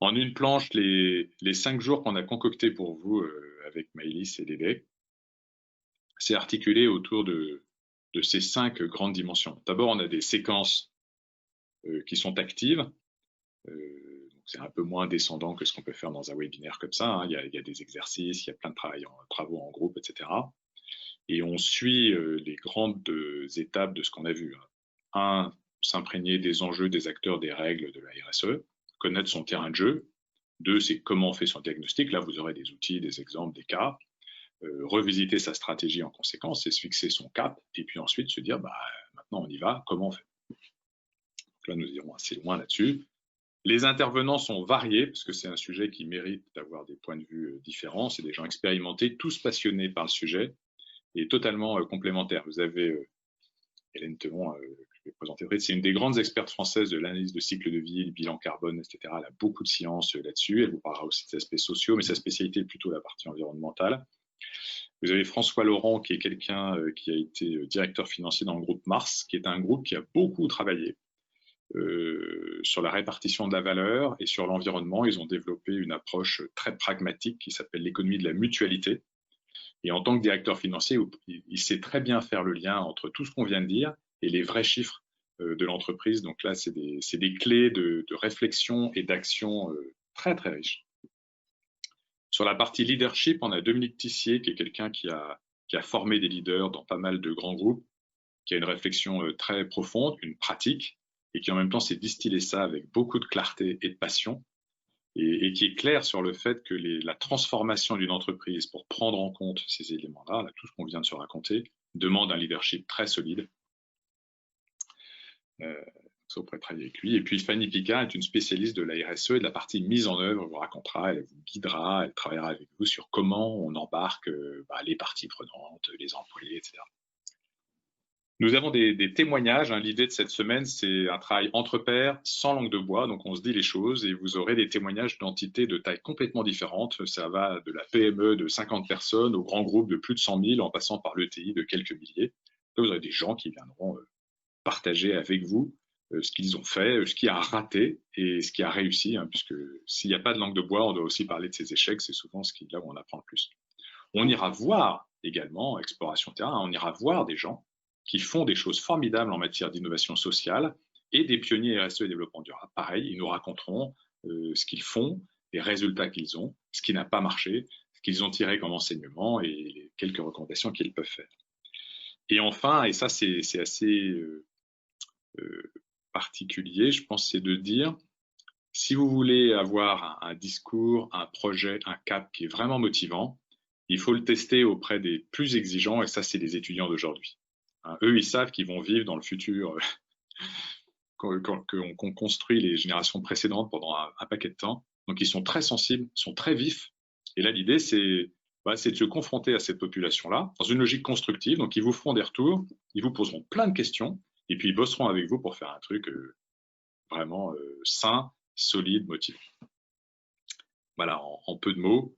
En une planche, les 5 jours qu'on a concoctés pour vous avec Maëlys et Dédé, c'est articulé autour de ces 5 grandes dimensions. D'abord, on a des séquences qui sont actives. C'est un peu moins descendant que ce qu'on peut faire dans un webinaire comme ça. Hein. Il y a des exercices, il y a plein de travaux en groupe, etc. Et on suit les grandes étapes de ce qu'on a vu. Un, s'imprégner des enjeux, des acteurs, des règles de la RSE, connaître son terrain de jeu. 2, c'est comment on fait son diagnostic. Là, vous aurez des outils, des exemples, des cas. Revisiter sa stratégie en conséquence, c'est se fixer son cap, et puis ensuite se dire, maintenant on y va, comment on fait? Donc là, nous irons assez loin là-dessus. Les intervenants sont variés, parce que c'est un sujet qui mérite d'avoir des points de vue différents. C'est des gens expérimentés, tous passionnés par le sujet, et totalement complémentaires. Vous avez Hélène Telon, que je vais présenter. C'est une des grandes expertes françaises de l'analyse de cycle de vie, le bilan carbone, etc. Elle a beaucoup de science là-dessus. Elle vous parlera aussi des aspects sociaux, mais sa spécialité est plutôt la partie environnementale. Vous avez François Laurent, qui est quelqu'un qui a été directeur financier dans le groupe Mars, qui est un groupe qui a beaucoup travaillé sur la répartition de la valeur et sur l'environnement. Ils ont développé une approche très pragmatique qui s'appelle l'économie de la mutualité. Et en tant que directeur financier, il sait très bien faire le lien entre tout ce qu'on vient de dire et les vrais chiffres de l'entreprise. Donc là, c'est des clés de réflexion et d'action très, très riches. Sur la partie leadership, on a Dominique Tissier, qui est quelqu'un qui a formé des leaders dans pas mal de grands groupes, qui a une réflexion très profonde, une pratique, et qui en même temps sait distiller ça avec beaucoup de clarté et de passion, et qui est clair sur le fait que la transformation d'une entreprise pour prendre en compte ces éléments-là, tout ce qu'on vient de se raconter, demande un leadership très solide. Ça, on pourrait travailler avec lui. Et puis Fanny Picard est une spécialiste de la RSE et de la partie mise en œuvre. Elle vous racontera, elle vous guidera, elle travaillera avec vous sur comment on embarque les parties prenantes, les employés, etc. Nous avons des témoignages. Hein. L'idée de cette semaine, c'est un travail entre pairs, sans langue de bois. Donc, on se dit les choses et vous aurez des témoignages d'entités de taille complètement différentes. Ça va de la PME de 50 personnes au grand groupe de plus de 100 000 en passant par l'ETI de quelques milliers. Là, vous aurez des gens qui viendront partager avec vous ce qu'ils ont fait, ce qui a raté et ce qui a réussi, hein, puisque s'il n'y a pas de langue de bois, on doit aussi parler de ses échecs, c'est souvent là où on apprend le plus. On ira voir également, exploration terrain, on ira voir des gens qui font des choses formidables en matière d'innovation sociale et des pionniers RSE et développement durable. Pareil, ils nous raconteront ce qu'ils font, les résultats qu'ils ont, ce qui n'a pas marché, ce qu'ils ont tiré comme enseignement et quelques recommandations qu'ils peuvent faire. Et enfin, et ça c'est assez particulier, je pense, c'est de dire, si vous voulez avoir un discours, un projet, un cap qui est vraiment motivant, il faut le tester auprès des plus exigeants, et ça, c'est les étudiants d'aujourd'hui. Hein, eux, ils savent qu'ils vont vivre dans le futur qu'on construit les générations précédentes pendant un paquet de temps. Donc, ils sont très sensibles, sont très vifs. Et là, l'idée, c'est de se confronter à cette population-là dans une logique constructive. Donc, ils vous feront des retours, ils vous poseront plein de questions, et puis ils bosseront avec vous pour faire un truc vraiment sain, solide, motivant. Voilà, en peu de mots.